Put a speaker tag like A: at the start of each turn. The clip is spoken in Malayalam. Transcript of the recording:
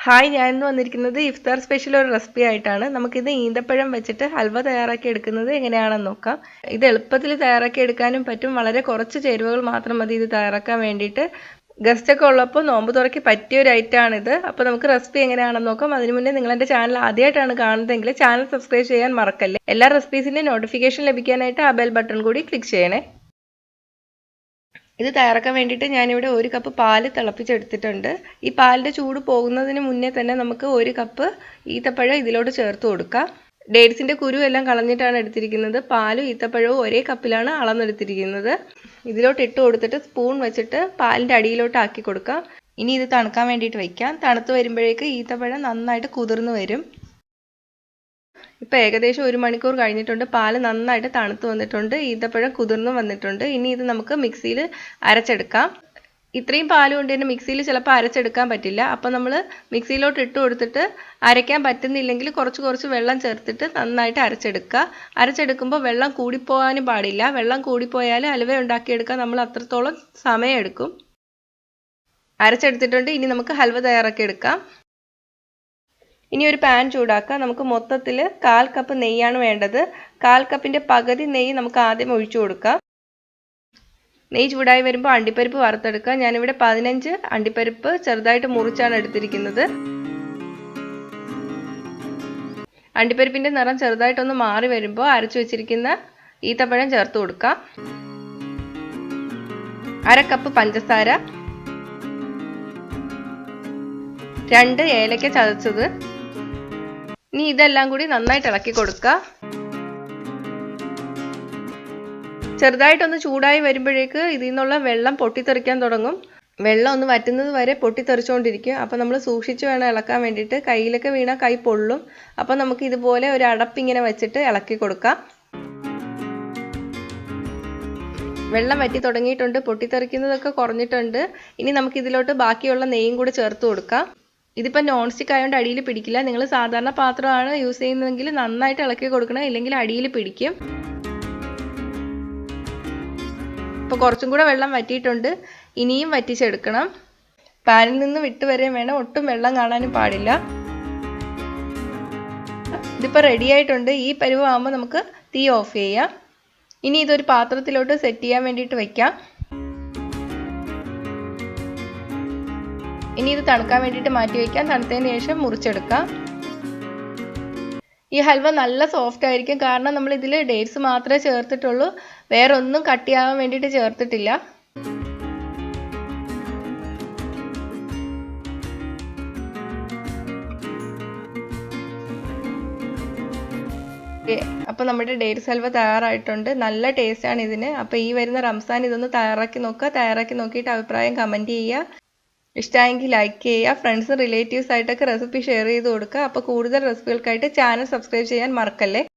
A: ഹായ്, ഞാൻ ഇന്ന് വന്നിരിക്കുന്നത് ഇഫ്താർ സ്പെഷ്യൽ ഒരു റെസിപ്പി ആയിട്ടാണ്. നമുക്കിത് ഈന്തപ്പഴം വെച്ചിട്ട് ഹൽവ തയ്യാറാക്കി എടുക്കുന്നത് എങ്ങനെയാണെന്ന് നോക്കാം. ഇത് എളുപ്പത്തിൽ തയ്യാറാക്കി എടുക്കാനും പറ്റും. വളരെ കുറച്ച് ചേരുവകൾ മാത്രം മതി ഇത് തയ്യാറാക്കാൻ വേണ്ടിയിട്ട്. ഗസ്റ്റ് ഒക്കെ ഉള്ളപ്പോൾ നോമ്പ് തുറക്കി പറ്റിയ ഒരു ഐറ്റമാണിത്. അപ്പോൾ നമുക്ക് റെസിപ്പി എങ്ങനെയാണെന്ന് നോക്കാം. അതിനു മുന്നേ നിങ്ങൾ എൻ്റെ ചാനൽ ആദ്യമായിട്ടാണ് കാണുന്നതെങ്കിൽ ചാനൽ സബ്സ്ക്രൈബ് ചെയ്യാൻ മറക്കല്ലേ. എല്ലാ റെസിപ്പീസിൻ്റെ നോട്ടിഫിക്കേഷൻ ലഭിക്കാനായിട്ട് ആ ബെൽ ബട്ടൺ കൂടി ക്ലിക്ക് ചെയ്യണേ. ഇത് തയ്യാറാക്കാൻ വേണ്ടിയിട്ട് ഞാനിവിടെ 1 കപ്പ് പാല് തിളപ്പിച്ചെടുത്തിട്ടുണ്ട്. ഈ പാലിൻ്റെ ചൂട് പോകുന്നതിന് മുന്നേ തന്നെ നമുക്ക് 1 കപ്പ് ഈത്തപ്പഴം ഇതിലോട്ട് ചേർത്ത് കൊടുക്കാം. ഡേറ്റ്സിൻ്റെ കുരു എല്ലാം കളഞ്ഞിട്ടാണ് എടുത്തിരിക്കുന്നത്. പാലും ഈത്തപ്പഴവും ഒരേ കപ്പിലാണ് അളന്നെടുത്തിരിക്കുന്നത്. ഇതിലോട്ട് ഇട്ട് കൊടുത്തിട്ട് സ്പൂൺ വെച്ചിട്ട് പാലിൻ്റെ അടിയിലോട്ട് ആക്കി കൊടുക്കാം. ഇനി ഇത് തണുക്കാൻ വേണ്ടിയിട്ട് വയ്ക്കാം. തണുത്ത് വരുമ്പോഴേക്ക് ഈത്തപ്പഴം നന്നായിട്ട് കുതിർന്ന് വരും. ഇപ്പോൾ ഏകദേശം 1 മണിക്കൂർ കഴിഞ്ഞിട്ടുണ്ട്. പാല് നന്നായിട്ട് തണുത്ത് വന്നിട്ടുണ്ട്. ഈന്തപ്പഴം കുതിർന്ന് വന്നിട്ടുണ്ട്. ഇനി ഇത് നമുക്ക് മിക്സിയിൽ അരച്ചെടുക്കാം. ഇത്രയും പാല് കൊണ്ട് തന്നെ മിക്സിയിൽ ചിലപ്പോൾ അരച്ചെടുക്കാൻ പറ്റില്ല. അപ്പോൾ നമ്മൾ മിക്സിയിലോട്ട് ഇട്ട് കൊടുത്തിട്ട് അരയ്ക്കാൻ പറ്റുന്നില്ലെങ്കിൽ കുറച്ച് വെള്ളം ചേർത്തിട്ട് നന്നായിട്ട് അരച്ചെടുക്കുക. അരച്ചെടുക്കുമ്പോൾ വെള്ളം കൂടിപ്പോകാനും പാടില്ല. വെള്ളം കൂടിപ്പോയാൽ ഹൽവ ഉണ്ടാക്കിയെടുക്കാൻ നമ്മൾ അത്രത്തോളം സമയം എടുക്കും. അരച്ചെടുത്തിട്ടുണ്ട്. ഇനി നമുക്ക് ഹൽവ തയ്യാറാക്കി എടുക്കാം. ഇനി ഒരു പാൻ ചൂടാക്കാം. നമുക്ക് മൊത്തത്തിൽ 1/4 കപ്പ് നെയ്യാണ് വേണ്ടത്. 1/4 കപ്പിൻ്റെ പകുതി നെയ്യ് നമുക്ക് ആദ്യം ഒഴിച്ചു കൊടുക്കാം. നെയ്യ് ചൂടായി വരുമ്പോൾ അണ്ടിപ്പരിപ്പ് വറുത്തെടുക്കാം. ഞാനിവിടെ 15 അണ്ടിപ്പരിപ്പ് ചെറുതായിട്ട് മുറിച്ചാണ് എടുത്തിരിക്കുന്നത്. അണ്ടിപ്പരിപ്പിൻ്റെ നിറം ചെറുതായിട്ടൊന്ന് മാറി വരുമ്പോൾ അരച്ചു വെച്ചിരിക്കുന്ന ഈത്തപ്പഴം ചേർത്ത് കൊടുക്കാം. 1/2 കപ്പ് പഞ്ചസാര, 2 ഏലക്ക ചതച്ചത്. ഇനി ഇതെല്ലാം കൂടി നന്നായിട്ട് ഇളക്കി കൊടുക്കുക. ചെറുതായിട്ടൊന്ന് ചൂടായി വരുമ്പോഴേക്ക് ഇതിൽ നിന്നുള്ള വെള്ളം പൊട്ടിത്തെറിക്കാൻ തുടങ്ങും. വെള്ളം ഒന്ന് വറ്റുന്നത് വരെ പൊട്ടിത്തെറിച്ചുകൊണ്ടിരിക്കും. അപ്പോൾ നമ്മൾ സൂക്ഷിച്ച് വേണം ഇളക്കാൻ വേണ്ടിയിട്ട്. കയ്യിലൊക്കെ വീണാൽ കൈ പൊള്ളും. അപ്പോൾ നമുക്ക് ഇതുപോലെ ഒരു അടപ്പിങ്ങനെ വെച്ചിട്ട് ഇളക്കി കൊടുക്കാം. വെള്ളം വറ്റി തുടങ്ങിയിട്ടുണ്ട്. പൊട്ടിത്തെറിക്കുന്നതൊക്കെ കുറഞ്ഞിട്ടുണ്ട്. ഇനി നമുക്ക് ഇതിലോട്ട് ബാക്കിയുള്ള നെയ്യും കൂടി ചേർത്ത് കൊടുക്കാം. ഇതിപ്പോൾ നോൺ സ്റ്റിക്ക് ആയതുകൊണ്ട് അടിയിൽ പിടിക്കില്ല. നിങ്ങൾ സാധാരണ പാത്രമാണ് യൂസ് ചെയ്യുന്നതെങ്കിൽ നന്നായിട്ട് ഇളക്കി കൊടുക്കണം, ഇല്ലെങ്കിൽ അടിയിൽ പിടിക്കും. ഇപ്പോൾ കുറച്ചും കൂടെ വെള്ളം വറ്റിയിട്ടുണ്ട്. ഇനിയും വറ്റിച്ചെടുക്കണം. പാനിൽ നിന്ന് വിട്ട് വരെയും വേണം. ഒട്ടും വെള്ളം കാണാനും പാടില്ല. ഇതിപ്പോൾ റെഡി ആയിട്ടുണ്ട്. ഈ പരുവമാകുമ്പോൾ നമുക്ക് തീ ഓഫ് ചെയ്യാം. ഇനി ഇതൊരു പാത്രത്തിലോട്ട് സെറ്റ് ചെയ്യാൻ വേണ്ടിയിട്ട് വയ്ക്കാം. ഇനി ഇത് തണുക്കാൻ വേണ്ടിയിട്ട് മാറ്റി വയ്ക്കാം. തണുത്തതിന് ശേഷം മുറിച്ചെടുക്കാം. ഈ ഹൽവ നല്ല സോഫ്റ്റ് ആയിരിക്കും. കാരണം നമ്മൾ ഇതിൽ ഡേറ്റ്സ് മാത്രമേ ചേർത്തിട്ടുള്ളൂ. വേറെ ഒന്നും കട്ടിയാവാൻ വേണ്ടിയിട്ട് ചേർത്തിട്ടില്ല. അപ്പോൾ നമ്മുടെ ഡേറ്റ്സ് ഹൽവ തയ്യാറായിട്ടുണ്ട്. നല്ല ടേസ്റ്റാണ് ഇതിന്. അപ്പോൾ ഈ വരുന്ന റംസാൻ ഇതൊന്ന് തയ്യാറാക്കി നോക്കുക. തയ്യാറാക്കി നോക്കിയിട്ട് അഭിപ്രായം കമൻറ്റ് ചെയ്യുക. ഇഷ്ടമായെങ്കിൽ ലൈക്ക് ചെയ്യുക. ഫ്രണ്ട്സും റിലേറ്റീവ്സ് ആയിട്ടൊക്കെ റെസിപ്പി ഷെയർ ചെയ്ത് കൊടുക്കുക. അപ്പോൾ കൂടുതൽ റെസിപ്പികൾക്കായിട്ട് ചാനൽ സബ്സ്ക്രൈബ് ചെയ്യാൻ മറക്കല്ലേ.